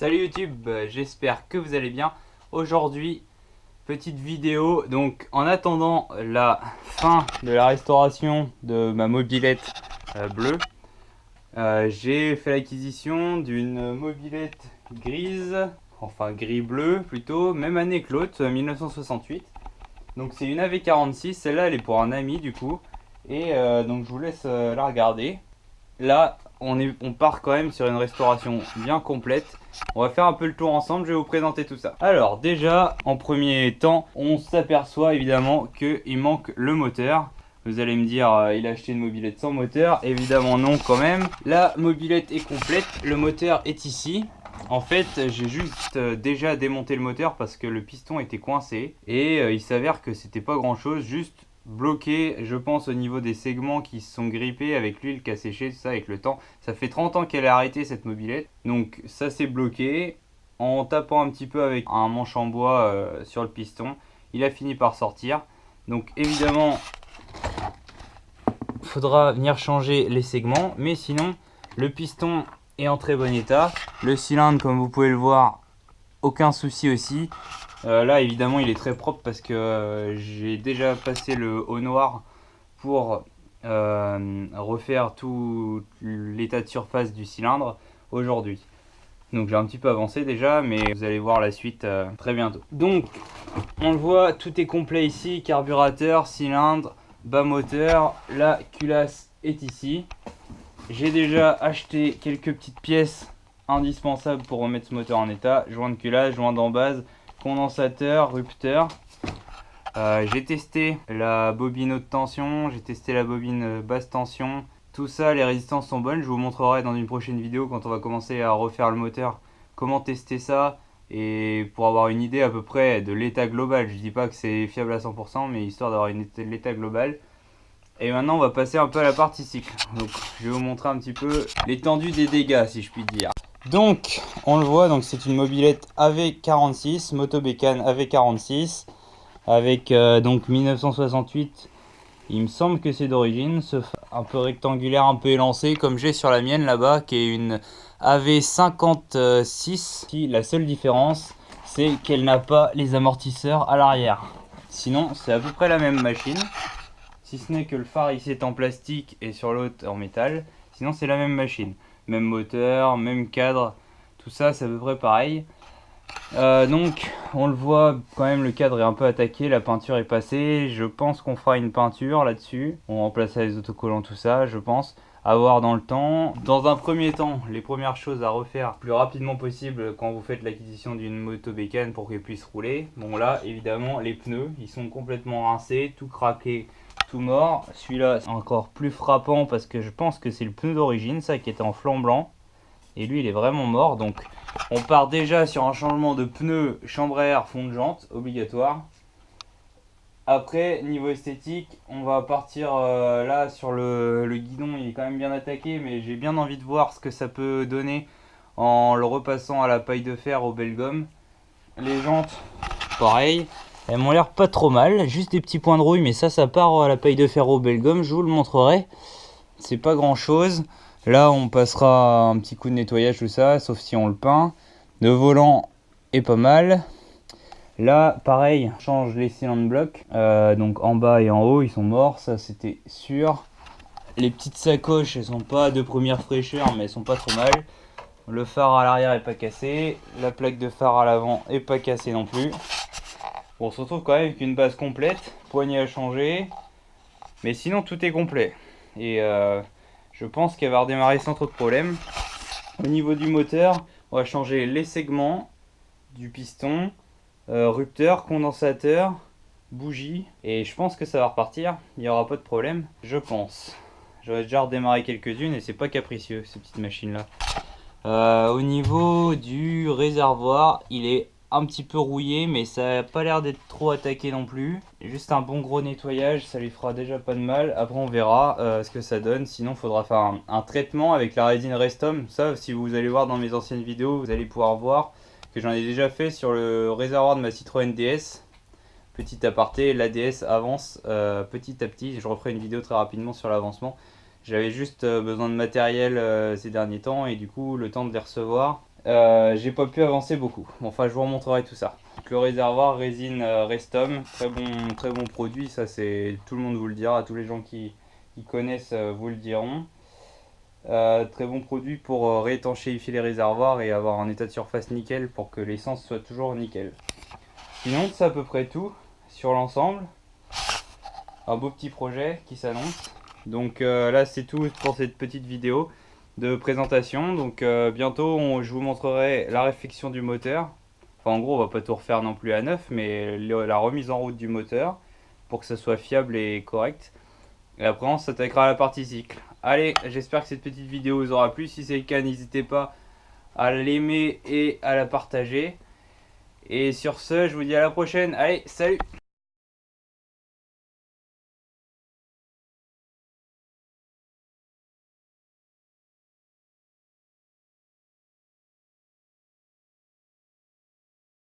Salut YouTube, j'espère que vous allez bien. Aujourd'hui, petite vidéo. Donc en attendant la fin de la restauration de ma mobilette bleue, j'ai fait l'acquisition d'une mobilette grise, enfin gris-bleu plutôt, même année que l'autre, 1968. Donc c'est une AV46, celle-là elle est pour un ami du coup. Et donc je vous laisse la regarder. Là, on part quand même sur une restauration bien complète. On va faire un peu le tour ensemble, je vais vous présenter tout ça. Alors déjà, en premier temps, on s'aperçoit évidemment qu'il manque le moteur. Vous allez me dire, il a acheté une mobilette sans moteur. Évidemment non quand même. La mobilette est complète, le moteur est ici. En fait, j'ai juste déjà démonté le moteur parce que le piston était coincé. Et il s'avère que c'était pas grand chose, juste bloqué, je pense, au niveau des segments qui se sont grippés avec l'huile qui a séché, tout ça avec le temps. Ça fait 30 ans qu'elle a arrêté cette mobilette, donc ça s'est bloqué. En tapant un petit peu avec un manche en bois sur le piston, il a fini par sortir. Donc évidemment, il faudra venir changer les segments, mais sinon le piston est en très bon état. Le cylindre, comme vous pouvez le voir, aucun souci aussi. Là évidemment il est très propre parce que j'ai déjà passé le haut noir pour refaire tout l'état de surface du cylindre aujourd'hui. Donc j'ai un petit peu avancé déjà, mais vous allez voir la suite très bientôt. Donc on le voit, tout est complet ici, carburateur, cylindre, bas moteur, la culasse est ici. J'ai déjà acheté quelques petites pièces indispensables pour remettre ce moteur en état, joint de culasse, joint d'embase, condensateur, rupteur. J'ai testé la bobine haute tension, j'ai testé la bobine basse tension. Tout ça, les résistances sont bonnes. Je vous montrerai dans une prochaine vidéo quand on va commencer à refaire le moteur comment tester ça et pour avoir une idée à peu près de l'état global. Je dis pas que c'est fiable à 100%, mais histoire d'avoir l'état global. Et maintenant on va passer un peu à la partie cycle. Donc je vais vous montrer un petit peu l'étendue des dégâts si je puis dire. Donc on le voit, donc c'est une mobilette AV46, Motobécane AV46 avec donc 1968. Il me semble que c'est d'origine, un peu rectangulaire, un peu élancé comme j'ai sur la mienne là-bas qui est une AV56. La seule différence c'est qu'elle n'a pas les amortisseurs à l'arrière. Sinon c'est à peu près la même machine. Si ce n'est que le phare ici est en plastique et sur l'autre en métal. Sinon c'est la même machine. Même moteur, même cadre. Tout ça c'est à peu près pareil. Donc on le voit quand même, le cadre est un peu attaqué. La peinture est passée. Je pense qu'on fera une peinture là-dessus. On remplacera les autocollants, tout ça je pense. À voir dans le temps. Dans un premier temps, les premières choses à refaire le plus rapidement possible quand vous faites l'acquisition d'une moto bécane pour qu'elle puisse rouler. Bon là évidemment les pneus ils sont complètement rincés, tout craqué, tout mort. Celui-là c'est encore plus frappant parce que je pense que c'est le pneu d'origine, ça qui était en flanc blanc. Et lui il est vraiment mort. Donc on part déjà sur un changement de pneu, chambre à air, fond de jante obligatoire. Après niveau esthétique on va partir là sur le guidon. Il est quand même bien attaqué, mais j'ai bien envie de voir ce que ça peut donner en le repassant à la paille de fer au Belgum. Les jantes pareil, elles m'ont l'air pas trop mal, juste des petits points de rouille, mais ça part à la paille de fer au Belgum, je vous le montrerai. C'est pas grand chose. Là on passera un petit coup de nettoyage, tout ça, sauf si on le peint. Le volant est pas mal. Là pareil, on change les cylindres blocs, donc en bas et en haut ils sont morts, ça c'était sûr. Les petites sacoches elles sont pas de première fraîcheur, mais elles sont pas trop mal. Le phare à l'arrière est pas cassé, la plaque de phare à l'avant est pas cassée non plus. Bon, on se retrouve quand même avec une base complète, poignée à changer, mais sinon tout est complet. Et je pense qu'elle va redémarrer sans trop de problème. Au niveau du moteur, on va changer les segments du piston, rupteur, condensateur, bougie, et je pense que ça va repartir, il n'y aura pas de problème, je pense. J'aurais déjà redémarré quelques-unes et c'est pas capricieux ces petites machines là. Au niveau du réservoir, il est un petit peu rouillé, mais ça n'a pas l'air d'être trop attaqué non plus. Juste un bon gros nettoyage, ça lui fera déjà pas de mal. Après on verra ce que ça donne. Sinon il faudra faire un traitement avec la résine Restom. Ça, si vous allez voir dans mes anciennes vidéos, vous allez pouvoir voir que j'en ai déjà fait sur le réservoir de ma Citroën DS. Petit aparté, la DS avance petit à petit. Je referai une vidéo très rapidement sur l'avancement. J'avais juste besoin de matériel ces derniers temps et du coup le temps de les recevoir j'ai pas pu avancer beaucoup. Bon, enfin, je vous remontrerai tout ça. Donc, le réservoir résine Restom, très bon produit, ça c'est tout le monde vous le dira, tous les gens qui connaissent vous le diront. Très bon produit pour réétanchéifier les réservoirs et avoir un état de surface nickel pour que l'essence soit toujours nickel. Sinon, c'est à peu près tout sur l'ensemble. Un beau petit projet qui s'annonce. Donc là, c'est tout pour cette petite vidéo de présentation. Donc bientôt, je vous montrerai la réfection du moteur. Enfin, en gros, on va pas tout refaire non plus à neuf, mais la remise en route du moteur pour que ça soit fiable et correct. Et après, on s'attaquera à la partie cycle. Allez, j'espère que cette petite vidéo vous aura plu. Si c'est le cas, n'hésitez pas à l'aimer et à la partager. Et sur ce, je vous dis à la prochaine. Allez, salut!